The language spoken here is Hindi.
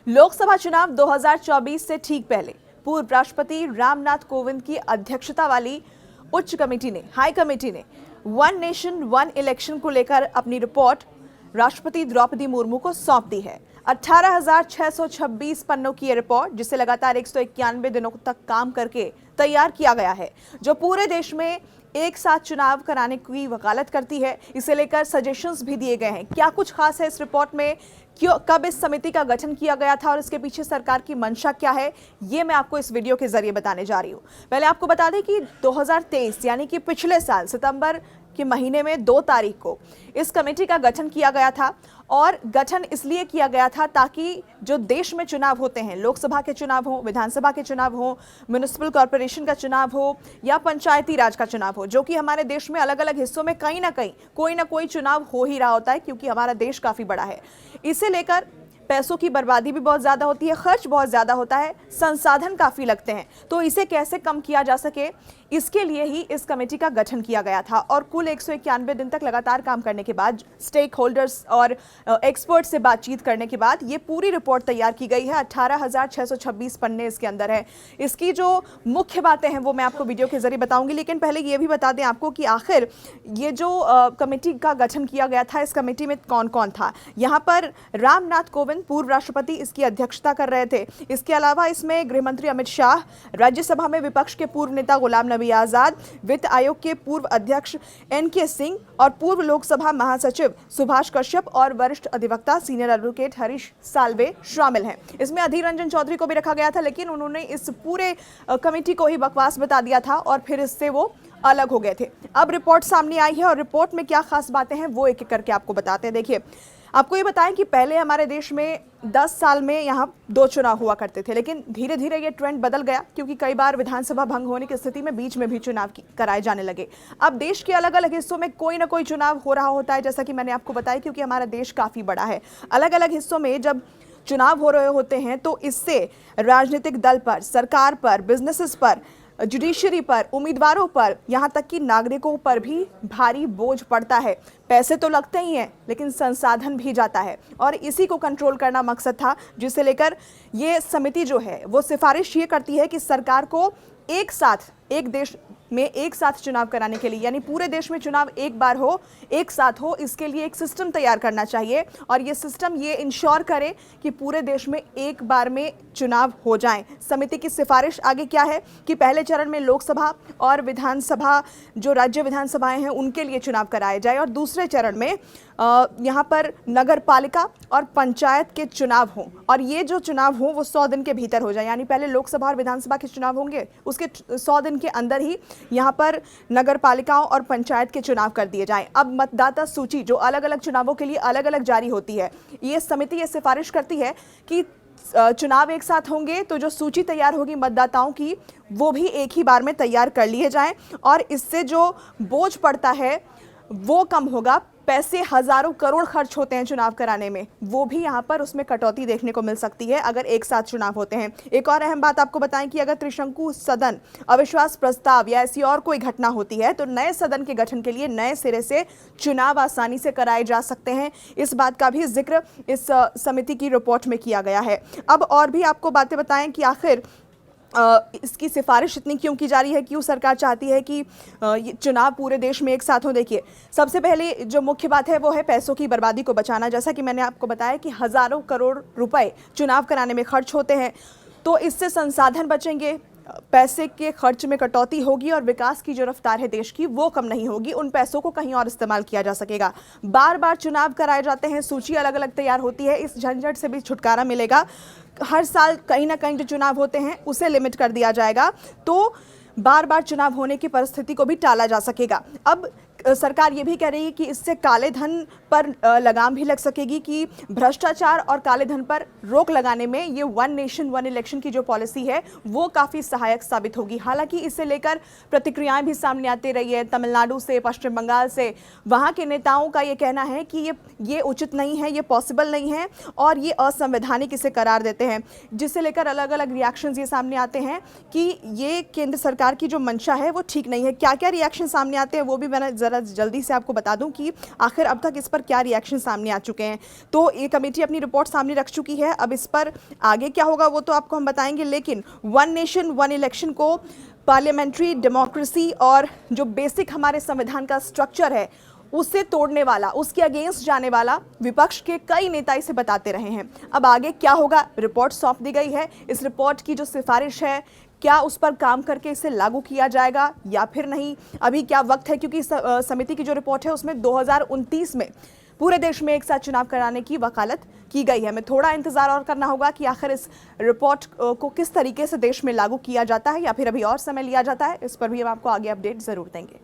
लोकसभा चुनाव 2024 से ठीक पहले पूर्व राष्ट्रपति रामनाथ कोविंद की अध्यक्षता वाली उच्च कमेटी ने हाई कमेटी ने वन नेशन वन इलेक्शन को लेकर अपनी रिपोर्ट राष्ट्रपति द्रौपदी मुर्मू को सौंप दी है। 18,626 पन्नों की यह रिपोर्ट, जिसे लगातार 191 दिनों तक काम करके तैयार किया गया है, जो पूरे देश में एक साथ चुनाव कराने की वकालत करती है। इसे लेकर सजेशंस भी दिए गए हैं। क्या कुछ खास है इस रिपोर्ट में, क्यों, कब इस समिति का गठन किया गया था और इसके पीछे सरकार की मंशा क्या है, ये मैं आपको इस वीडियो के जरिए बताने जा रही हूँ। पहले आपको बता दें कि 2023 यानी कि पिछले साल सितंबर के महीने में 2 तारीख को इस कमेटी का गठन किया गया था। और गठन इसलिए किया गया था ताकि जो देश में चुनाव होते हैं, लोकसभा के चुनाव हो, विधानसभा के चुनाव हो, म्युनिसिपल कॉर्पोरेशन का चुनाव हो या पंचायती राज का चुनाव हो, जो कि हमारे देश में अलग अलग हिस्सों में कहीं ना कहीं कोई ना कोई चुनाव हो ही रहा होता है, क्योंकि हमारा देश काफ़ी बड़ा है। इसे लेकर पैसों की बर्बादी भी बहुत ज़्यादा होती है, खर्च बहुत ज़्यादा होता है, संसाधन काफ़ी लगते हैं। तो इसे कैसे कम किया जा सके, इसके लिए ही इस कमेटी का गठन किया गया था। और कुल 191 दिन तक लगातार काम करने के बाद, स्टेक होल्डर्स और एक्सपर्ट से बातचीत करने के बाद ये पूरी रिपोर्ट तैयार की गई है। 18,626 पन्ने इसके अंदर है। इसकी जो मुख्य बातें हैं वो मैं आपको वीडियो के जरिए बताऊंगी, लेकिन पहले ये भी बता दें आपको कि आखिर ये जो कमेटी का गठन किया गया था, इस कमेटी में कौन कौन था। यहाँ पर रामनाथ कोविंद पूर्व राष्ट्रपति इसकी अध्यक्षता कर रहे थे। इसके अलावा इसमें गृह मंत्री अमित शाह, राज्यसभा में विपक्ष के पूर्व नेता गुलाम नबी आजाद, वित्त आयोग के पूर्व अध्यक्ष एनके सिंह और पूर्व लोकसभा महासचिव सुभाष कश्यप और वरिष्ठ अधिवक्ता सीनियर एडवोकेट हरीश साल्वे शामिल हैं। इसमें अधीर रंजन चौधरी को भी रखा गया था, लेकिन उन्होंने इस पूरे कमेटी को ही बकवास बता दिया था और फिर इससे वो अलग हो गए थे। अब रिपोर्ट सामने आई है और रिपोर्ट में क्या खास बातें हैं वो एक एक करके आपको बताते हैं। देखिए, आपको ये बताएं कि पहले हमारे देश में 10 साल में यहाँ 2 चुनाव हुआ करते थे, लेकिन धीरे धीरे ये ट्रेंड बदल गया, क्योंकि कई बार विधानसभा भंग होने की स्थिति में बीच में भी चुनाव कराए जाने लगे। अब देश के अलग अलग हिस्सों में कोई ना कोई चुनाव हो रहा होता है, जैसा कि मैंने आपको बताया, क्योंकि हमारा देश काफ़ी बड़ा है। अलग अलग हिस्सों में जब चुनाव हो रहे होते हैं तो इससे राजनीतिक दल पर, सरकार पर, बिजनेसेस पर, जुडिशरी पर, उम्मीदवारों पर, यहाँ तक कि नागरिकों पर भी भारी बोझ पड़ता है। पैसे तो लगते ही हैं, लेकिन संसाधन भी जाता है, और इसी को कंट्रोल करना मकसद था, जिसे लेकर ये समिति जो है वो सिफारिश ये करती है कि सरकार को एक साथ, एक देश में एक साथ चुनाव कराने के लिए, यानी पूरे देश में चुनाव एक बार हो, एक साथ हो, इसके लिए एक सिस्टम तैयार करना चाहिए। और ये सिस्टम ये इंश्योर करे कि पूरे देश में एक बार में चुनाव हो जाएं। समिति की सिफारिश आगे क्या है कि पहले चरण में लोकसभा और विधानसभा, जो राज्य विधानसभाएं हैं, उनके लिए चुनाव कराए जाए, और दूसरे चरण में यहाँ पर नगर पालिका और पंचायत के चुनाव हों, और ये जो चुनाव हों वो 100 दिन के भीतर हो जाए। यानी पहले लोकसभा और विधानसभा के चुनाव होंगे, उसके 100 दिन के अंदर ही यहाँ पर नगर पालिकाओं और पंचायत के चुनाव कर दिए जाएं। अब मतदाता सूची जो अलग अलग चुनावों के लिए अलग अलग जारी होती है, ये समिति ये सिफारिश करती है कि चुनाव एक साथ होंगे तो जो सूची तैयार होगी मतदाताओं की, वो भी एक ही बार में तैयार कर लिए जाएं, और इससे जो बोझ पड़ता है वो कम होगा। पैसे हजारों करोड़ खर्च होते हैं चुनाव कराने में, वो भी यहाँ पर उसमें कटौती देखने को मिल सकती है अगर एक साथ चुनाव होते हैं। एक और अहम बात आपको बताएं कि अगर त्रिशंकु सदन, अविश्वास प्रस्ताव या ऐसी और कोई घटना होती है तो नए सदन के गठन के लिए नए सिरे से चुनाव आसानी से कराए जा सकते हैं। इस बात का भी जिक्र इस समिति की रिपोर्ट में किया गया है। अब और भी आपको बातें बताएं कि आखिर इसकी सिफारिश इतनी क्यों की जा रही है, क्यों सरकार चाहती है कि चुनाव पूरे देश में एक साथ हो। देखिए, सबसे पहले जो मुख्य बात है वो है पैसों की बर्बादी को बचाना। जैसा कि मैंने आपको बताया कि हजारों करोड़ रुपए चुनाव कराने में खर्च होते हैं, तो इससे संसाधन बचेंगे, पैसे के खर्च में कटौती होगी, और विकास की जो रफ्तार है देश की वो कम नहीं होगी। उन पैसों को कहीं और इस्तेमाल किया जा सकेगा। बार बार चुनाव कराए जाते हैं, सूची अलग अलग तैयार होती है, इस झंझट से भी छुटकारा मिलेगा। हर साल कहीं ना कहीं जो चुनाव होते हैं उसे लिमिट कर दिया जाएगा, तो बार बार चुनाव होने की परिस्थिति को भी टाला जा सकेगा। अब सरकार ये भी कह रही है कि इससे काले धन पर लगाम भी लग सकेगी, कि भ्रष्टाचार और काले धन पर रोक लगाने में ये वन नेशन वन इलेक्शन की जो पॉलिसी है वो काफ़ी सहायक साबित होगी। हालांकि इसे लेकर प्रतिक्रियाएं भी सामने आती रही है, तमिलनाडु से, पश्चिम बंगाल से। वहाँ के नेताओं का ये कहना है कि ये उचित नहीं है, ये पॉसिबल नहीं है, और ये असंवैधानिक इसे करार देते हैं, जिसे लेकर अलग अलग रिएक्शंस ये सामने आते हैं कि ये केंद्र सरकार की जो मंशा है वो ठीक नहीं है। क्या क्या रिएक्शन सामने आते हैं वो भी मैंने ज़रा ज़्यादा जल्दी से आपको बता दूं कि आखिर अब तक इस पर क्या रिएक्शन सामने आ चुके हैं। तो ये कमेटी अपनी रिपोर्ट सामने रख चुकी है। अब इस पर आगे क्या होगा वो तो आपको हम बताएंगे, लेकिन वन नेशन वन इलेक्शन को पार्लियामेंट्री डेमोक्रेसी और जो बेसिक हमारे संविधान का स्ट्रक्चर है उसे तोड़ने वाला, उसके अगेंस्ट जाने वाला विपक्ष के कई नेता इसे बताते रहे हैं। अब आगे क्या होगा, रिपोर्ट सौंप दी गई है। इस रिपोर्ट की जो सिफारिश है, क्या उस पर काम करके इसे लागू किया जाएगा या फिर नहीं, अभी क्या वक्त है, क्योंकि समिति की जो रिपोर्ट है उसमें 2029 में पूरे देश में एक साथ चुनाव कराने की वकालत की गई है। हमें थोड़ा इंतजार और करना होगा कि आखिर इस रिपोर्ट को किस तरीके से देश में लागू किया जाता है या फिर अभी और समय लिया जाता है। इस पर भी हम आपको आगे अपडेट जरूर देंगे।